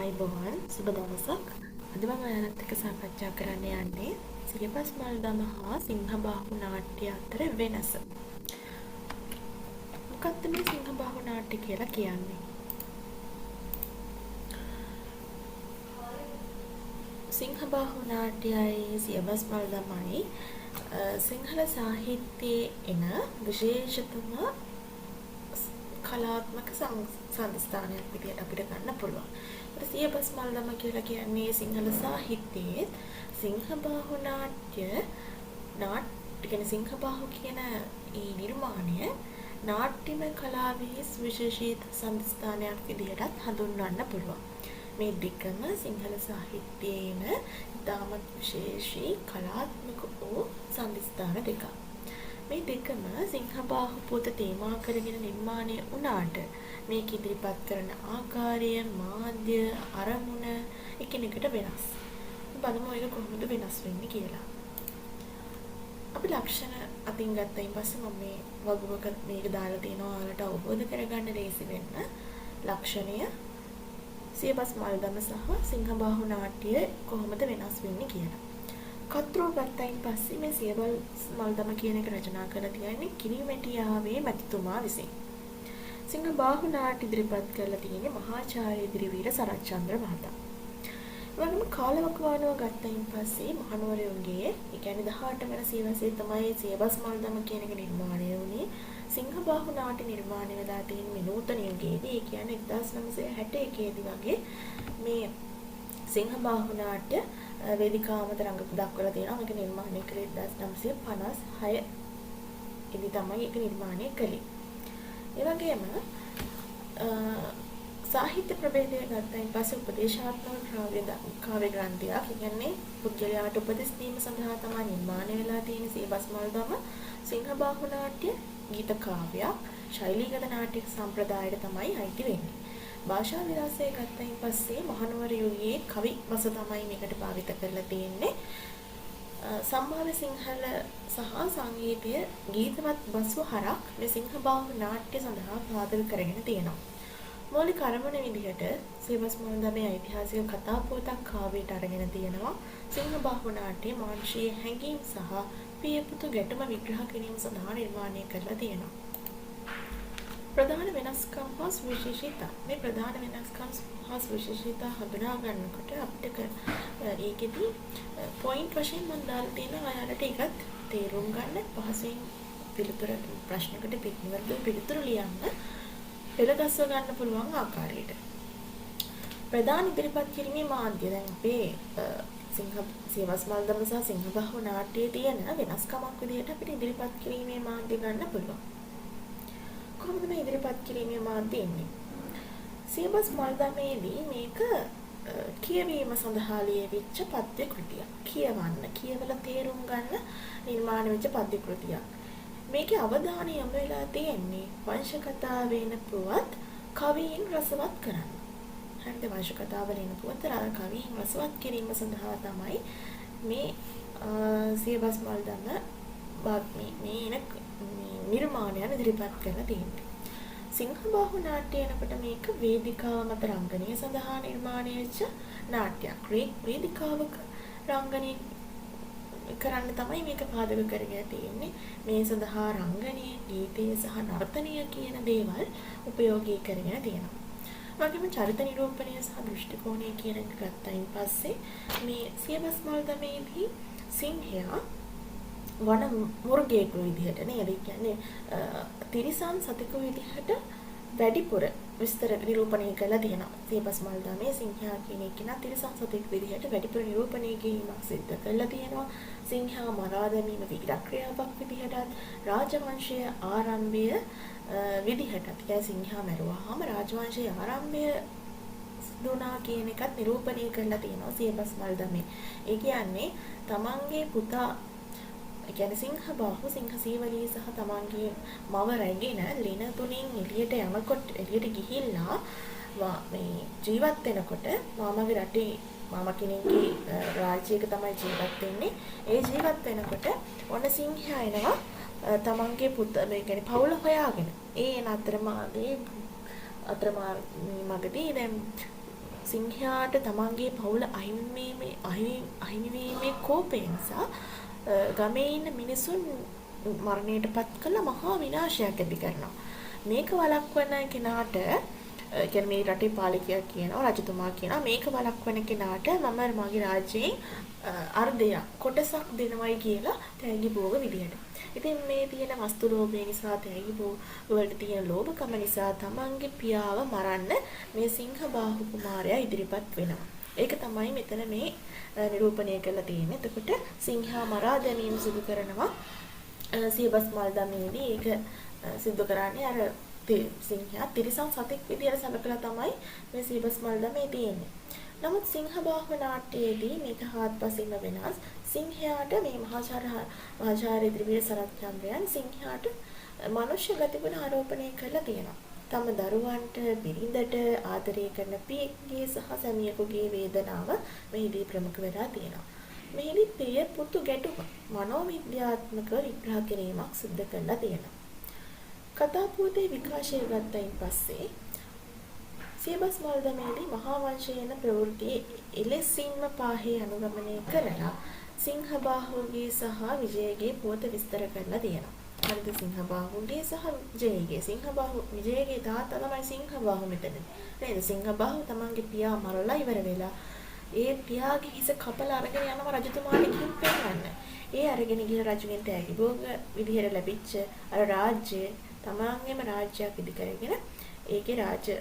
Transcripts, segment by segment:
ආයුබෝවන් සුබ දවසක්. අද මම ඔයාලත් එක්ක සාකච්ඡා කරන්න යන්නේ සියපස් මල්දම හා සිංහබාහු නාට්‍ය අතර වෙනස. මොකක්ද මේ සිංහබාහු නාට්‍ය කියලා කියන්නේ? සිංහබාහු නාට්‍යයයි සියපස් මල්දමයි සිංහල සාහිත්‍යයේ එන විශේෂතම කලාත්මක සංස්ථානයක් විදියට අපිට ගන්න පුළුවන්. සියපස් මල්දම කියලා කියන්නේ සිංහල සාහිත්‍යයේ සිංහබාහු නාට්‍ය කියන්නේ සිංහබාහු කියන ඒ නිර්මාණය නාට්‍යමය කලාවේ විශේෂිත සංස්ථානයක් විදියටත් හඳුන්වන්න පුළුවන්. මේ දෙකම සිංහල සාහිත්‍යයේන ඉතාමත් විශේෂී කලාත්මක වූ සංස්ථාන දෙකක්. මේ දෙකම සිංහබාහු පොත තේමා කරගෙන නිර්මාණය වුණාට මේක ඉදිරිපත් කරන ආකාරය, මාධ්‍ය, අරමුණ එකිනෙකට වෙනස්. බලමු ඒක කොහොමද වෙනස් වෙන්නේ කියලා. අපි ලක්ෂණ අතින් ගත්තයින් පස්සේ මම මේ වගුවක මේක දාලා තියෙනවා ඔයාලට අවබෝධ කරගන්න ලේසි වෙන්න. ලක්ෂණය සියපස් මල්දම සහ සිංහබාහු නාට්‍ය කොහොමද වෙනස් වෙන්නේ කියලා. කතෘ ගත්තයින් පස්සේ මේ සියපස් මල්දම කියන එක රචනා කරලා තියෙන්නේ කිරිමැටියාවේ මැතිතුමා විසින්. සිංහබාහු නාට්‍ය ඉදිරිපත් කරලා තියෙන්නේ මහාචාර්ය දිරිවීර සරච්චන්ද්‍ර මහතා. වගේම කාලවකවානුව ගත්තයින් පස්සේ මහනුවරයන්ගේ ඒ කියන්නේ 18 වෙනි සියවසේ තමයි සියපස් මල්දම කියන එක නිර්මාණය වුණේ. සිංහබාහු නාට්‍ය නිර්මාණය වෙලා තියෙන මේ නූතන යුගයේදී ඒ කියන්නේ 1961 දී වගේ මේ සිංහබාහු නාට්‍ය වේදිකාව මත රඟ දක්වලා තියෙනවා. මේක නිර්මාණය කළේ 1956 ඉදී තමයි ඒක නිර්මාණය කළේ. ඒ වගේම සාහිත්‍ය ප්‍රභේදය ගත්තයින් පස්සේ උපදේශාත්මක කාව්‍ය ග්‍රන්ථයක් කියන්නේ පුද්ගලයාට උපදෙස් දීම සඳහා තමයි නිර්මාණය වෙලා තියෙන සියපස් මල්දම. සිංහබාහු නාට්‍ය ගීත කාව්‍යයක් ශෛලීගත නාට්‍ය සම්ප්‍රදායට තමයි අයිති වෙන්නේ. භාෂා විලාසය ගත්තයින් පස්සේ මහනුවර යුගයේ කවි වස තමයි මේකට භාවිත කරලා තියෙන්නේ. සම්භාව්‍ය සිංහල සහ සංගීතය ගීතවත් බස්ව හරක් මේ සිංහබාහු නාට්‍ය සඳහා පාදක කරගෙන තියෙනවා. මූලික අරමුණ විදිහට සියපස් මල්දමේ ඓතිහාසික කතා පොතක් කාව්‍යයට අරගෙන තියෙනවා. සිංහබාහු නාට්‍ය මානුෂීය හැඟීම් සහ පියපුතු ගැටුම විග්‍රහ කිරීම සඳහා නිර්මාණය කරලා තියෙනවා. ප්‍රධාන වෙනස්කම් හා විශේෂීතා. මේ ප්‍රධාන වෙනස්කම් හා විශේෂීතා හඳුනා ගන්නකොට අපිට ඒකෙදි පොයින්ට් වශයෙන් මම දාලා තියෙනවා ඔයාලට ඒකත් තේරුම් ගන්න පහසුවෙන් පිළිතුර ප්‍රශ්නකට පිළිතුරු ලියන්න පෙළගස්ව ගන්න පුළුවන් ආකාරයට. ප්‍රධාන ඉදිරිපත් කිරීමේ මාධ්‍ය දැන් අපේ සියපස් මල්දම සහ සිංහබාහු නාට්‍යයේ තියෙන වෙනස්කමක් විදිහට අපිට ඉදිරිපත් කිරීමේ මාධ්‍ය ගන්න පුළුවන්. කොහොමද මේ ඉදිරිපත් කිරීමේ මාධ්‍ය එන්නේ? සියපස් මල්දමේදී මේක කියවීම සඳහා ලියවිච්ච පද්‍ය කෘතියක්. කියවලා තේරුම් ගන්න නිර්මාණය වෙච්ච පද්‍ය කෘතියක්. මේකේ අවධානය යොමු වෙලා තියෙන්නේ වංශ කතාවෙන පුවත් කවීන් රසවත් කරන්න. හරිද? වංශ කතාවල එන පුවත් කවීන් රසවත් කිරීම සඳහා තමයි මේ සියපස් මල්දම මේ නිර්මාණයන් ඉදිරිපත් කරලා තියෙන්නේ. සිංහබාහු නාට්‍ය එනකොට මේක වේදිකාව මත රංගනය සඳහා නිර්මාණය වෙච්ච නාට්‍යයක්. වේදිකාවක රංගනය කරන්න තමයි මේක පාදක කරගෙන තියෙන්නේ. මේ සඳහා රංගනය, ගීතය සහ නර්තනය කියන දේවල් උපයෝගී කරගෙන තියෙනවා. වගේම චරිත නිරූපණය සහ දෘෂ්ටි කෝණය කියන එක ගත්තයින් පස්සේ මේ සියපස් මල්දමේදී සිංහයා වන මුර්ගයෙකු විදිහට නේද? කියන්නේ තිරිසන් සතෙකු විදිහට වැඩිපුර විස්තර නිරූපණය කරලා තියෙනවා. සියපස් මල්දමේ සිංහයා කියන කෙනා තිරිසන් සතෙකු විදිහට වැඩිපුර නිරූපණය කිරීමක් සිදු කරලා තියෙනවා. සිංහයා මරා දැමීම විරක්‍රියාවක් විදිහටත් රාජවංශයේ ආරම්භය විදිහටත් කියන්නේ සිංහයා මරුවාම රාජවංශයේ ආරම්භය දුනා කියන එකත් නිරූපණය කරලා තියෙනවා සියපස් මල්දමේ. ඒ කියන්නේ තමන්ගේ පුතා කියන්නේ සිංහබාහු සිංහසීවලී සහ තමන්ගේ මව රැගෙන ලින තුලින් එළියට ගිහිල්ලා මේ ජීවත් වෙනකොට මාමගේ රටේ මාමා කෙනෙක්ගේ රාජ්‍යයක තමයි ජීවත් වෙන්නේ. ඒ ජීවත් වෙනකොට ඔන්න සිංහයා එනවා තමන්ගේ පුතා මේ කියන්නේ පවුල හොයාගෙන. ඒ අතරමාදී මගදී දැන් සිංහයාට තමන්ගේ පවුල අහිමිවීමේ කෝපය නිසා ගමේ ඉන්න මිනිසුන් මරණයට පත් කළ මහා විනාශයක් ඇති කරනවා. මේක වළක්වන කෙනාට කියන්නේ මේ රටේ පාලකයා කියනවා රජතුමා කියනවා මේක වළක්වන කෙනාට මම මගේ රාජ්‍යයෙන් අර්ධයක් කොටසක් දෙනවයි කියලා තෑගි භෝග විදියට. ඉතින් මේ තියෙන වස්තු ලෝභය නිසා තෑගි භෝග වලට තියෙන ලෝභකම නිසා තමන්ගේ පියාව මරන්න මේ සිංහබාහු කුමාරයා ඉදිරිපත් වෙනවා. ඒක තමයි මෙතන මේ නිරූපණය කරලා තියෙන්නේ. එතකොට සිංහා මරා දැමීම සිදු කරනවා සියබස් මල්දමේදී ඒක සිදු කරන්නේ අර සිංහයා තිරිසන් සතෙක් විදියට සැලකලා තමයි මේ සියබස් මල්දමේ තියෙන්නේ. නමුත් සිංහබාහු නාට්‍යයේදී මේක හාත්පසින්ම වෙනස්. සිංහයාට මේ මහාචාර්ය ත්‍රිවිධ සරත්චන්ද්‍රයන් සිංහයාට මනුෂ්‍ය ගතිගුණ ආරෝපණය කරලා තියෙනවා. තම දරුවන්ට බිරිඳට ආදරය කරන පියෙක්ගේ සහ සැමියෙකුගේ වේදනාව මෙහිදී ප්‍රමුඛ වෙලා තියෙනවා. මෙහිදී පිය පුතු ගැටුම මනෝවිද්‍යාත්මක විග්‍රහ කිරීමක් සිදු කරලා තියෙනවා. කතා පුවතේ විකාශය ගත්තයින් පස්සේ සියබස් මල්දමේදී මහා වංශයේන ප්‍රවෘත්තියේ එලෙසින්ම පාහේ අනුගමනය කරලා සිංහබාහුගේ සහ විජයගේ පුවත විස්තර කරලා තියෙනවා. හරිද? සිංහබාහුගේ සහ විජයගේ. සිංහබාහු විජයගේ තාත්තා තමයි සිංහබාහු මෙතනදී. නේද? සිංහබාහු තමන්ගේ පියා මරලා ඉවර වෙලා ඒ පියාගේ හිස කපලා අරගෙන යනවා රජතුමාට කිව්පෙන්න. ඒ අරගෙන ගිහ රජුගෙන් තෑගි භෝග විදිහට ලැබිච්ච අර රාජ්‍ය තමන්ගේම රාජ්‍යයක් ඉදි කරගෙන ඒකේ රාජ්‍ය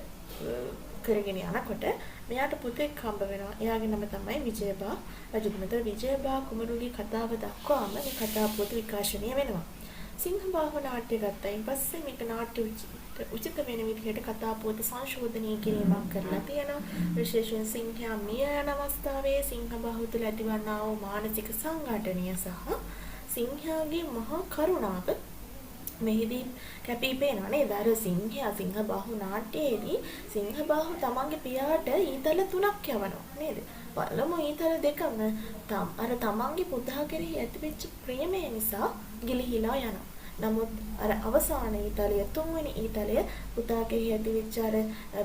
කරගෙන යනකොට මෙයාට පුතෙක් හම්බ වෙනවා. එයාගේ නම තමයි විජයබා රජතුමා. විජයබා කුමරුගේ කතාව දක්වාම මේ කතා පොත විකාශනය වෙනවා. සිංහබාහු නාට්‍ය ගත්තයින් පස්සේ මේක නාට්‍ය උචිත වෙන විදිහට කතා පොත සංශෝධනය කිරීමක් කරලා තියෙනවා. විශේෂයෙන් සිංහයා මිය යන අවස්ථාවේ සිංහබාහු තුළ ඇතිවන්නා වූ මානසික සංඝාටනය සහ සිංහයාගේ මහා කරුණාව මෙහිදී කැපී පේනවා නේද? අර සිංහබාහු නාට්‍යයේදී සිංහබාහු තමන්ගේ පියාට ඊතල 3ක් යවනවා නේද? පළමු ඊතල දෙකම අර තමන්ගේ පුතා කෙරෙහි ඇතිවෙච්ච ප්‍රේමය නිසා ගිලිහිලා යනවා. නමුත් අර අවසාන ඊතලය තුන්වෙනි ඊතලය පුතා කෙරෙහි ඇතිවෙච්ච අර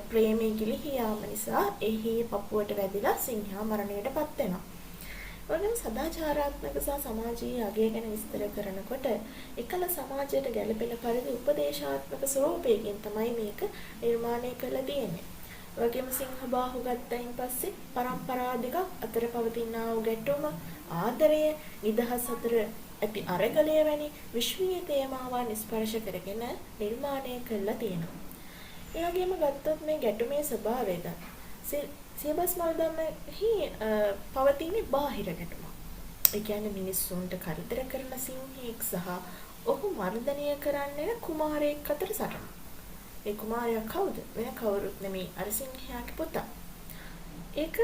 ප්‍රේමයේ ගිලිහියාම නිසා එහි පපුවට වැදිලා සිංහයා මරණයටපත් වෙනවා. වගේම සදාචාරාත්මක සහ සමාජීය අගය ගැන විස්තර කරනකොට එකල සමාජයට ගැළපෙන පරිදි උපදේශාත්මක ස්වරූපයකින් තමයි මේක නිර්මාණය කරලා තියෙන්නේ. වගේම සිංහබාහු ගත්තයින් පස්සේ පරම්පරා දෙකක් අතර පවතිනා වූ ගැටුම, ආදරය, නිදහස් අතර ඇති අරගලය වැනි විශ්වීය තේමාවන් ස්පර්ශ කරගෙන නිර්මාණය කරලා තියෙනවා. ඒ වගේම ගත්තොත් මේ ගැටුමේ ස්වභාවය සියබස් මල්දමෙහි පවතින බාහිර ගැටුමක්. ඒ කියන්නේ මිනිස්සුන්ට කරදර කරන සිංහෙක් සහ ඔහු මර්ධනය කරන්නේ කුමාරයෙක් අතර සටනක්. ඒ කුමාරයා කවුද? වෙන කවුරුත් නෙමෙයි අර සිංහයාගේ පුතා. ඒක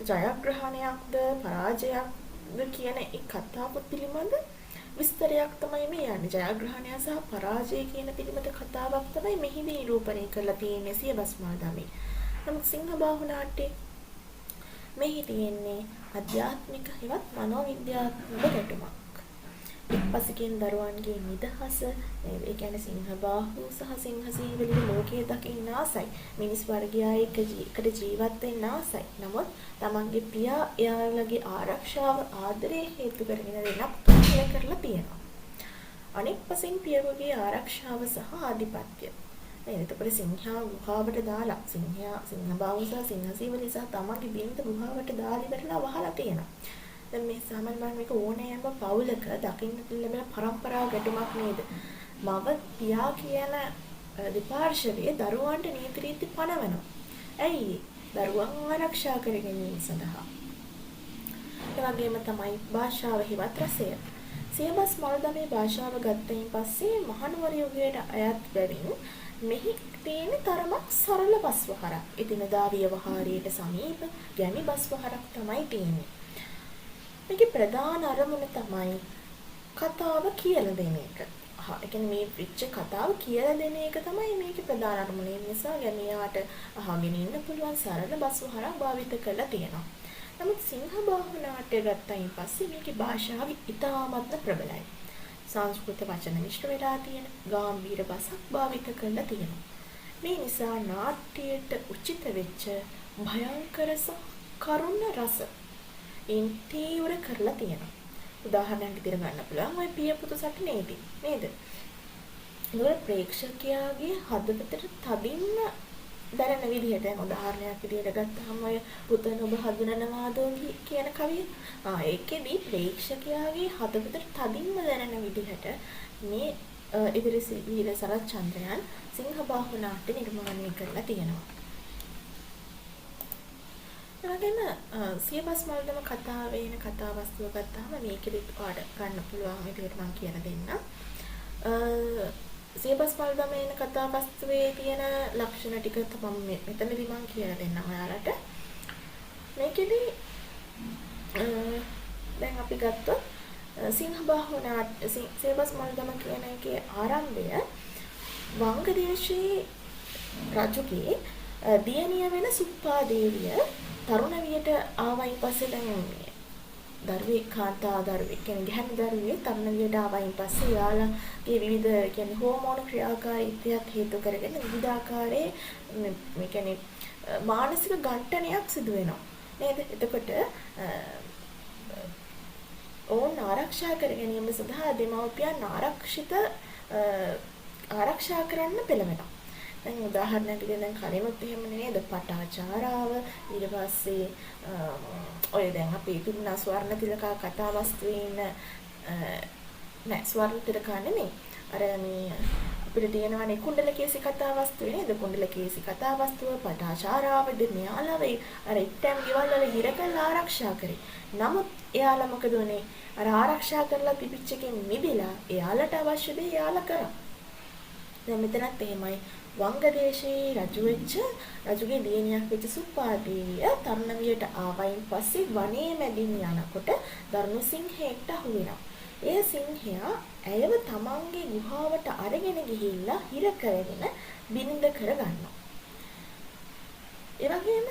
ජයග්‍රහණයක්ද පරාජයක්ද කියන ඒ කතාව පිළිබඳ විස්තරයක් තමයි මේ යන්නේ. ජයග්‍රහණය සහ පරාජය කියන පිළිබඳ කතාවක් තමයි මෙහිදී නිරූපණය කරලා තියෙන්නේ සියබස් මල්දමේ. නමුත් සිංහබාහු නාට්‍යයේ මෙහි තියෙන්නේ අධ්‍යාත්මික හෙවත් මනෝවිද්‍යාත්මක ගැටුමක්. එක්පසකින් දරුවන්ගේ නිදහස, ඒ කියන්නේ සිංහබාහු සහ සිංහසීවලිය ලෝකයේ දකින්න ආසයි. මිනිස් වර්ගයා එකට ජීවත් වෙන්න ආසයි. නමුත් තමන්ගේ පියා එයාලගේ ආරක්ෂාව ආදරේ හේතු කරගෙන වෙනක් තුනල කරලා තියෙනවා. අනෙක් පසින් පියවගේ ආරක්ෂාව සහ ආධිපත්‍ය. එතකොට සිංහයා ගුහාවට දාලා සිංහබාහු සහ සිංහසීවලිය සහ තමන්ගේ බිරිඳ ගුහාවට දාලා ඉවරලා වහලා තියෙනවා. දැන් මේ සාමාන්‍යයෙන් මේක ඕනෑම පවුලක දකින්න ලැබෙන පරම්පරා ගැටුමක් නේද? මව පියා කියන දෙපාර්ශවයේ දරුවන්ට නීති රීති පනවනවා. ඇයි? දරුවන් ආරක්ෂා කර ගැනීම සඳහා. ඒ වගේම තමයි භාෂාව හිවත් රසය. සියබස් මල්දමේ භාෂාව ගත්තයින් පස්සේ මහනුවර යුගයට අයත් බැවින් මෙහි තියෙන තරමක් සරල බස්වහරක්. එදිනදා ව්‍යවහාරයට සමීප ගැමි බස්වහරක් තමයි තියෙන්නේ. මේකේ ප්‍රධාන අරමුණ තමයි කතාව කියලා දෙන එක. ඒ කියන්නේ මේ විච්ච කතාව කියලා දෙන එක තමයි මේකේ ප්‍රධාන අරමුණ. ඒ නිසා ගැමියාට අහගෙන ඉන්න පුළුවන් සරල බස්වහරක් භාවිත කරලා තියෙනවා. නමුත් සිංහබාහු නාට්‍ය ගත්තයින් පස්සේ මේකේ භාෂාව ඉතාමත් ප්‍රබලයි. සංස්කෘත වචන මිශ්‍ර වෙලා තියෙන ගාම්භීර බසක් භාවිත කරලා තියෙනවා. මේ නිසා නාට්‍යයට උචිත වෙච්ච භයංකර සහ කරුණ රස තීව්‍ර කරලා තියෙනවා. උදාහරණයක් විදිහට ගන්න පුළුවන් ඔය පියපුතු සටනේදී නේද? ඒක ප්‍රේක්ෂකයාගේ හදවතට තදින්ම දැනෙන විදිහට දැන් උදාහරණයක් විදිහට ගත්තාම ඔය පුතන ඔබ හඳුනනවාදෝ කියන කවිය. ඒකෙදී ප්‍රේක්ෂකයාගේ හදවතට තදින්ම දැනෙන විදිහට මේ ඉදිරිසි වීර සරච්චන්ද්‍රයන් සිංහබාහු නාට්‍ය නිර්මාණය කරලා තියෙනවා. එවැගේම සියබස් මල්දම කතාවේ එන කතාවස්තුව ගත්තාම මේකෙදිත් පාඩ ගන්න පුළුවන් විදිහට මම කියලා දෙන්නම්. සියබස් මල්දම එන කතාවස්තුවේ තියෙන ලක්ෂණ ටික තමයි මෙතනදී මම කියලා දෙන්නම් ඔයාලට. මේකෙදි දැන් අපි ගත්තොත් සිංහබාහු නාට්‍ය සියබස් මල්දම කියන එකේ ආරම්භය වංගදේශයේ රජුගේ දියණිය වෙන සුප්පා දේවිය තරුණ වියට ආවයින් පස්සේ දැන් දරුවේ කාන්තා දරුවෙක් කියන්නේ ගැහැණු දරුවේ තරුණ වියට ආවයින් පස්සේ යාළගේ විවිධ කියන්නේ හෝමෝන ක්‍රියාකාරීත්වයක් හේතු කරගෙන විවිධාකාරයේ මේ කියන්නේ මානසික ගණ්ඨනයක් සිදු වෙනවා නේද? එතකොට ඕන් ආරක්ෂා කර ගැනීම සඳහා දෙමව්පියන් ආරක්ෂා කරන්න පෙළඹෙනවා. දැන් උදාහරණයක් විදිහට දැන් කලිනුත් එහෙම නේද? පටාචාරාව ඊට පස්සේ ඔය දැන් අපි පිරුණා ස්වර්ණතිලකා කතාවස්තුවේ ඉන්න නෑ ස්වර්ණතිලකා නෙමෙයි. අර මේ අපිට තියෙනවානේ කුණ්ඩලකේසි කතාවස්තුවේ නේද? කුණ්ඩලකේසි කතාවස්තුව පටාචාරාව මෙයාලා අර ඉත්තම් ගෙවල් වල හිර කරලා ආරක්ෂා කරේ. නමුත් එයාලා මොකද උනේ? අර ආරක්ෂා කරලා තිබිච්ච එකෙන් මිදලා එයාලට අවශ්‍ය දේ එයාලා කරා. දැන් මෙතනත් එහෙමයි. වංගදේශයේ රජු වෙච්ච රජුගේ දියණියක් වෙච්ච සුප්පාදේවිය තරුණ වියට ආවයින් පස්සේ වනයේ මැදින් යනකොට දරුණු සිංහයෙක්ට අහු වෙනවා. ඒ සිංහයා ඇයව තමන්ගේ ගුහාවට අරගෙන ගිහිල්ලා හිර කරගෙන බිනිඳ කරගන්නවා. ඒ වගේම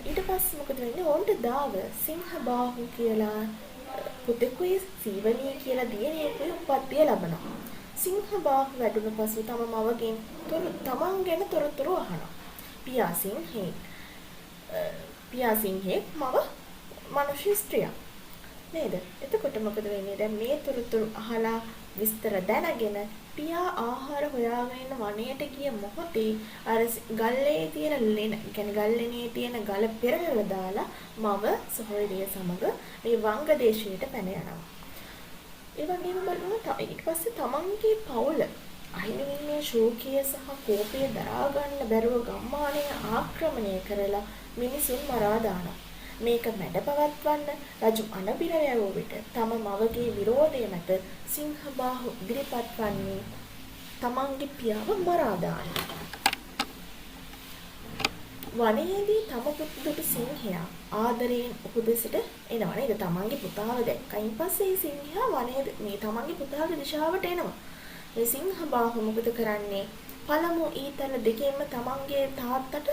ඊට පස්සේ මොකද වෙන්නේ? ඕන්ට දාව සිංහබාහු කියලා පුතෙකුයි සීවලී කියලා දියණියෙකුයි උප්පත්තිය ලබනවා. සිංහබාහු වැඩුණු පසු තම මවගෙන් තමන් ගැන තොරතුරු අහනවා. පියා සිංහෙක් මව මනුෂ්‍ය ස්ත්‍රියක්. නේද? එතකොට මොකද වෙන්නේ? දැන් මේ තොරතුරු අහලා විස්තර දැනගෙන පියා ආහාර හොයාගෙන වනයේට ගිය මොහොතේ අර ගල්ලේ තියෙන ලෙන, කියන්නේ ගල්ලෙනේ තියෙන ගල පෙරහැර දාලා මව සොහොයුරිය සමග මේ වංගදේශයට පැන යනවා. ඒ වගේම බලනවා ඊට පස්සේ තමන්ගේ පවුල අහිමිවීමේ ශෝකය සහ කෝපය දරා ගන්න බැරුව ගම්මානය ආක්‍රමණය කරලා මිනිසුන් මරා දානවා. මේක මැඩපවත්වන්න රජු අනබිර යවූ විට තම මවගේ විරෝධය මත සිංහබාහු ඉදිරිපත් වන්නේ තමන්ගේ පියාව මරා දානවා. වනයේදී තම පුතුට සිංහයා ආදරයෙන් උපදෙසට එනවා නේද? තමන්ගේ පුතාව දැක්කයින් පස්සේ සිංහයා වනයේ මේ තමන්ගේ පුතාගේ දිශාවට එනවා. මේ සිංහබාහු මොකද කරන්නේ? පළමු ඊතල දෙකෙන්ම තමන්ගේ තාත්තට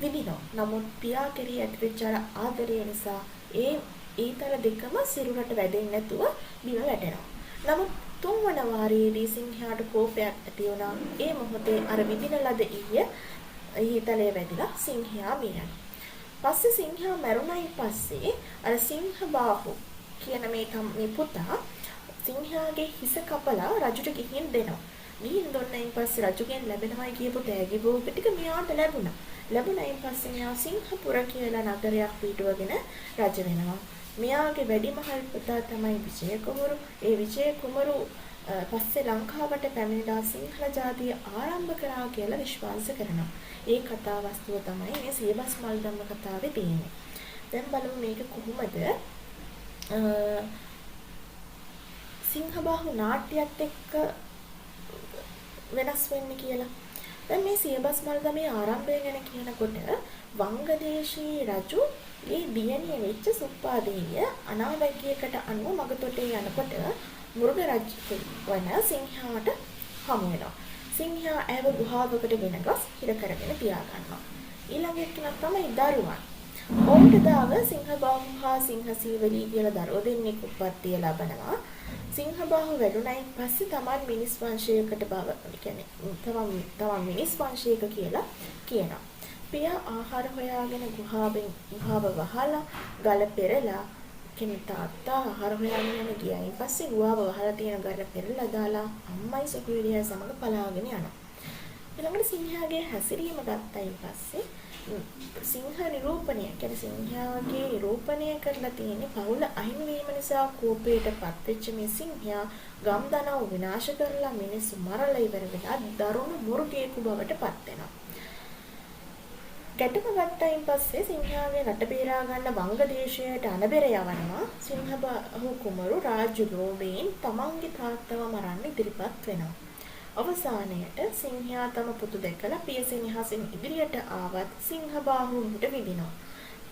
විදිනවා. නමුත් පියා කෙරෙහි ඇතිවෙච්ච ආදරය නිසා ඒ ඊතල දෙකම සිරුරට වැදෙන්නේ නැතුව බිම වැටෙනවා. නමුත් තුන්වන වාරයේදී සිංහයාට කෝපයක් ඇති වුණා. ඒ මොහොතේ අර විදින ලද ඊතලයේ වැදිලා සිංහයා මිය යනවා. පස්සේ සිංහයා මැරුණයින් පස්සේ අර සිංහබාහු කියන මේ පුතා සිංහයාගේ හිස කපලා රජුට ගිහින් දෙනවා. ගිහින් දුන්නයින් පස්සේ රජුගෙන් ලැබෙනවයි කියපු තෑගි භෝග ටික මෙයාට ලැබුණා. ලැබුණයින් පස්සේ මෙයා සිංහපුර කියලා නගරයක් පිටුවගෙන රජ වෙනවා. මෙයාගේ වැඩිමහල් පුතා තමයි විජය කුමරු. ඒ විජය කුමරු පස්සේ ලංකාවට පැමිණලා සිංහල ජාතිය ආරම්භ කරා කියලා විශ්වාස කරනවා. ඒ කතා වස්තුව තමයි මේ සියබස් මල්දම්ම කතාවේ තියෙන්නේ. දැන් බලමු මේක කොහොමද සිංහබාහු නාට්‍යයත් එක්ක වෙනස් වෙන්නේ කියලා. දැන් මේ සියබස් මල්දමේ ආරම්භය ගැන කියනකොට වංගදේශී රජුගේ දියණිය වෙච්ච සුප්පාදේවිය අනාවැකියකට අනුව මගතොටේ යනකොට මුර්ග රජු වන සිංහයාට හමු වෙනවා. සිංහයා ඇව ගුහාවකට ගෙන ගොස් හිර කරගෙන තියා ගන්නවා. ඊළඟ එක්කෙනා තමයි දරුවන්. ඔවුන්ට දාව සිංහබාහු හා සිංහසීවලී කියලා දරුවෝ දෙන්නෙක් උප්පත්තිය ලබනවා. සිංහබාහු වැඩුණයින් පස්සේ තමන් මිනිස් වංශයකට බව කියන්නේ තමන් මිනිස් වංශයක කියලා කියනවා. පියා ආහාර හොයාගෙන ගුහාව වහලා ගල පෙරලා කෙනෙක් තාත්තා ආහාර හොයාගෙන යන ගියයින් පස්සේ ගුහාව වහලා තියෙන ගල පෙරලා දාලා අම්මයි සොකුවිරියයි සමග පලාගෙන යනවා. ඊළඟට සිංහයාගේ හැසිරීම ගත්තයින් පස්සේ සිංහ නිරූපණය කියන්නේ සිංහයාගේ නිරූපණය කරලා තියෙන පවුල අහිමි වීම නිසා කෝපයට පත්වෙච්ච මේ සිංහයා ගම් දනව් විනාශ කරලා මිනිස්සු මරලා ඉවර වෙලා දරුණු මුරුටියෙකු බවට පත් වෙනවා. ගැටුම ගත්තයින් පස්සේ සිංහයාගේ රට බේරා ගන්න වංගදේශයට අනබෙර යවනවා. සිංහබාහු කුමරු රාජ්‍ය ලෝභයෙන් තමන්ගේ තාත්තව මරන්න ඉදිරිපත් වෙනවා. අවසානයට සිංහයා තම පුතු දැකලා පියසෙනෙහසින් ඉදිරියට ආවත් සිංහබාහුන්ට විදිනවා.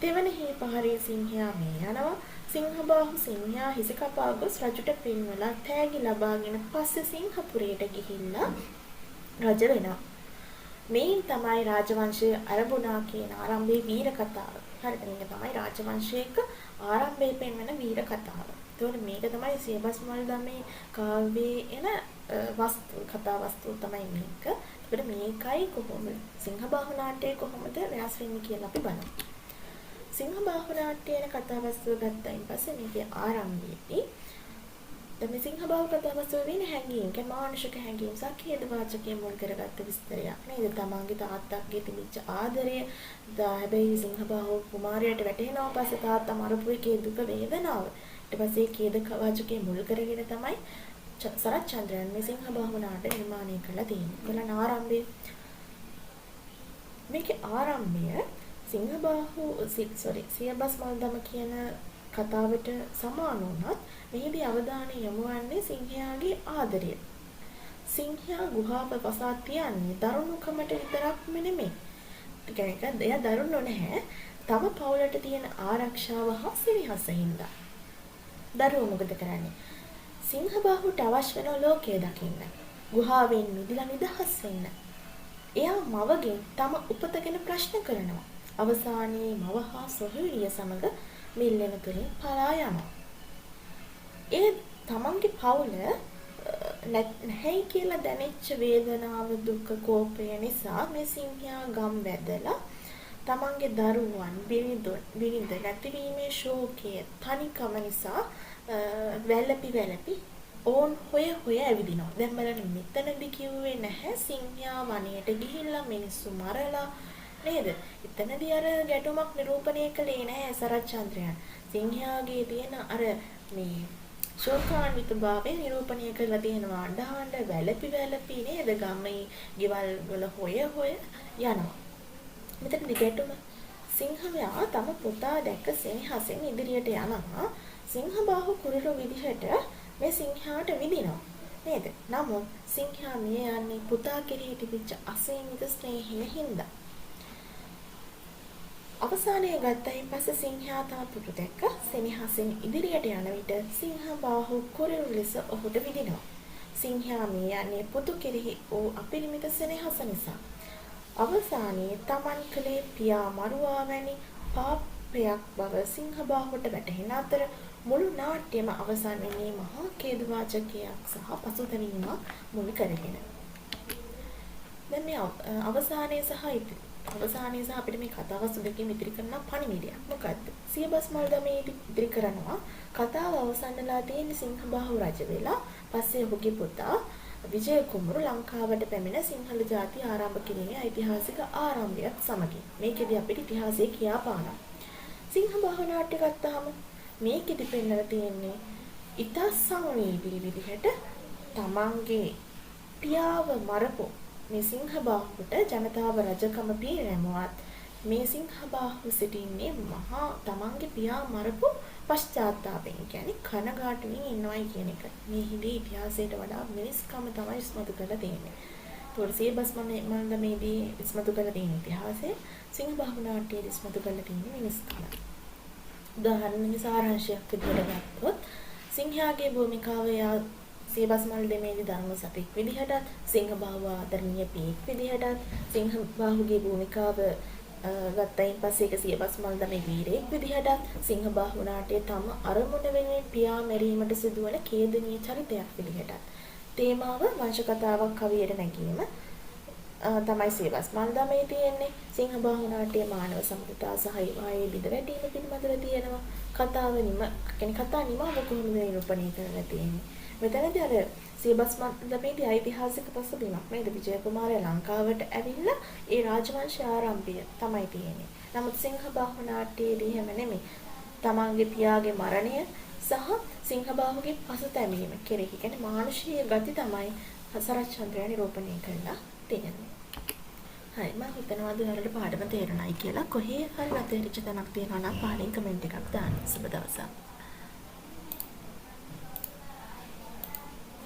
දෙවන හීපහරේ සිංහයා මේ යනවා. සිංහබාහු සිංහයා හිස කපා ගොස් රජුට පින්වලා තෑගි ලබාගෙන පස්සේ සිංහපුරයට ගිහිල්ලා රජ වෙනවා. මේන් තමයි රාජවංශයේ ආරම්භුණා කියන ආරම්භයේ වීර කතාව. හරිද? මේක තමයි රාජවංශයක ආරම්භයේ පෙන්වන වීර කතාව. ඒතකොට මේක තමයි සියබස් මල්දමේ කාව්‍යයේ එන කතා වස්තුව තමයි මේක. ඒකට මේකයි කොහොමද සිංහබාහු නාට්‍යය කොහොමද වෙනස් වෙන්නේ කියලා අපි බලමු. සිංහබාහු නාට්‍යයේ කතා වස්තුව ගත්තයින් පස්සේ මේකේ ආරම්භයේදී දැන් මේ සිංහබාහු කතා වස්තුව වෙන හැංගීම් මානසික හැංගීම් සාකේද වාචකයේ මුල් කරගත්ත විස්තරයක් නේද? තමන්ගේ තාත්තගේ තිබිච්ච ආදරය හැබැයි සිංහබාහු කුමාරයාට වැටහෙනවා පස්සේ තාත්තා මරපු එකේ දුක වේදනාව. ඊට පස්සේ කේද වාචකයේ මුල් කරගෙන තමයි සරත් චන්ද්‍රයන් මේ සිංහබාහු නාට්‍ය නිර්මාණය කළා තියෙන්නේ. ඒකලන ආරම්භයේ මේකේ ආරම්භය සිංහබාහු සියබස් මල්දම කියන කතාවට සමාන වුණත් මෙහිදී අවධානය යොමු වන්නේ සිංහයාගේ ආදරය. සිංහයා ගුහාව වසා තියන්නේ දරුණුකමට විතරක්ම නෙමෙයි. ඒ කියන්නේ එයා දරුණු නැහැ. තම පවුලට තියෙන ආරක්ෂාව හා සිරිහස හින්දා. දරුවෝ මොකද කරන්නේ? සිංහබාහුට අවශ්‍ය වෙන ලෝකය දකින්න. ගුහාවෙන් මිදලා නිදහස් වෙන්න. එයා මවගෙන් තම උපත ගැන ප්‍රශ්න කරනවා. අවසානයේ මව හා සොහොයුරිය සමග මිල්ලෙන තුලින් පලා යනවා. ඒ තමන්ගේ පවුල නැහැයි කියලා දැනෙච්ච වේදනාව දුක කෝපය නිසා මේ සිංහයා ගම් වැදලා තමන්ගේ දරුවන් බිරිඳ නැතිවීමේ ශෝකය තනිකම නිසා වැළපි ඕන් හොය ඇවිදිනවා. දැන් බලන්න මෙතනදි කිව්වේ නැහැ සිංහයා වනයේට ගිහිල්ලා මිනිස්සු මරලා නේද? එතනදී අර ගැටුමක් නිරූපණය කළේ නැහැ සරත් චන්ද්‍රයන්. සිංහයාගේ තියෙන අර මේ ශෝකාන්විතභාවය නිරූපණය කරලා තියෙනවා. අඬ වැළපි නේද? ගමේ ගෙවල් වල හොය යනවා. මෙතනදී ගැටුම සිංහයා තම පුතා දැක්ක සෙනෙහසෙන් ඉදිරියට යනවා. සිංහබාහු කුරුළු විදිහට මේ සිංහයාට විදිනවා නේද? නමුත් සිංහයා මේ යන්නේ පුතා කෙරෙහි තිබිච්ච අසීමිත ස්නේහය හින්දා. අවසානයේ ගත්තයින් පස්සේ සිංහයා තම පුතු දැක්ක සෙනෙහසෙන් ඉදිරියට යන විට සිංහබාහු කුරුළු ලෙස ඔහුට විදිනවා. සිංහයා මේ යන්නේ පුතු කෙරෙහි ඕ අපරිමිත සෙනෙහස නිසා. අවසානයේ තමන් කලේ පියා මරුවා වැනි පාපයක් බව සිංහබාහුට වැටහෙන අතර මුළු නාට්‍යම අවසන් වෙන්නේ මහා ඛේදවාචකයක් සහ පසුතැවීමක් මුල් කරගෙන. දැන් මේ අවසානයේ සහ අපිට මේ කතාවස්තු දෙකෙන් ඉදිරි කරන පණිවිඩයක් මොකද්ද? සියබස් මල්දමේ ඉදිරි කරනවා කතාව අවසන් වෙලා තියෙන සිංහබාහු රජ වෙලා පස්සේ ඔහුගේ පුතා විජය කුමරු ලංකාවට පැමිණ සිංහල ජාතිය ආරම්භ කිරීමේ ඓතිහාසික ආරම්භයක් සමගින් මේකෙදි අපිට ඉතිහාසය කියා පානවා. සිංහබාහු නාට්‍ය ගත්තාම මේකෙදි පෙන්වලා තියෙන්නේ ඉතා සංවේදී විදිහට තමන්ගේ පියාව මරපු මේ සිංහබාහුට ජනතාව රජකම පිරිනැමුවත් මේ සිංහබාහු සිටින්නේ මහා තමන්ගේ පියා මරපු පශ්චාත්තාපයෙන් කියන්නේ කනගාටුවෙන් ඉන්නවයි කියන එක. මේ හිදී ඉතිහාසයට වඩා මිනිස්කම තමයි ඉස්මතු කරලා තියෙන්නේ. ඒතකොට සියබස් මල්දමේදී ඉස්මතු කරලා තියෙන ඉතිහාසය සිංහබාහු නාට්‍යයේ ඉස්මතු කරලා තියෙන මිනිස්කම. උදාහරණයක් සාරාංශයක් විදිහට ගත්තොත් සිංහයාගේ භූමිකාව සියබස් මල්දමේදී ධර්ම සපෙක් විදිහටත් සිංහබාහු ආදරණීය පියෙක් විදිහටත් සිංහබාහුගේ භූමිකාව ගත්තයින් පස්සේ ඒක සියවස් මල්දමේ වීරයෙක් විදිහටත් සිංහබාහු නාට්‍යයේ තම අරමුණ වෙනුවෙන් පියා මැරීමට සිදුවන ඛේදනීය චරිතයක් විදිහටත් තේමාව වංශ කතාවක් කවියට නැගීම තමයි සියවස් මල්දමේ තියෙන්නේ. සිංහබාහු නාට්‍යයේ මානව සම්ප්‍රදාය සහ ඒවායේ බිඳ වැටීම පිළිබඳව තියෙනවා. කතා නිමාව කොහොමද නිරූපණය කරලා තියෙන්නේ. මෙතනදී අර සියවස් මල්දමේදී ඓතිහාසික පසුබිමක් නේද විජය කුමාරයා ලංකාවට ඇවිල්ලා ඒ රාජවංශ ආරම්භය තමයි තියෙන්නේ. නමුත් සිංහබාහු නාට්‍යයේදී එහෙම නෙමෙයි. තමන්ගේ පියාගේ මරණය සහ සිංහබාහුගේ පසුතැවීම කෙරෙහි කියන්නේ මානුෂීය ගති තමයි සරච්චන්ද්‍රයා නිරූපණය කරලා තියෙන්නේ. හරි මම හිතනවා ඔයාලට පාඩම තේරුණායි කියලා. කොහේ හරි වැතේරිච්ච තැනක් තියෙනවා නම් පාඩම් කමෙන්ට් එකක් දාන්න. සුබ දවසක්.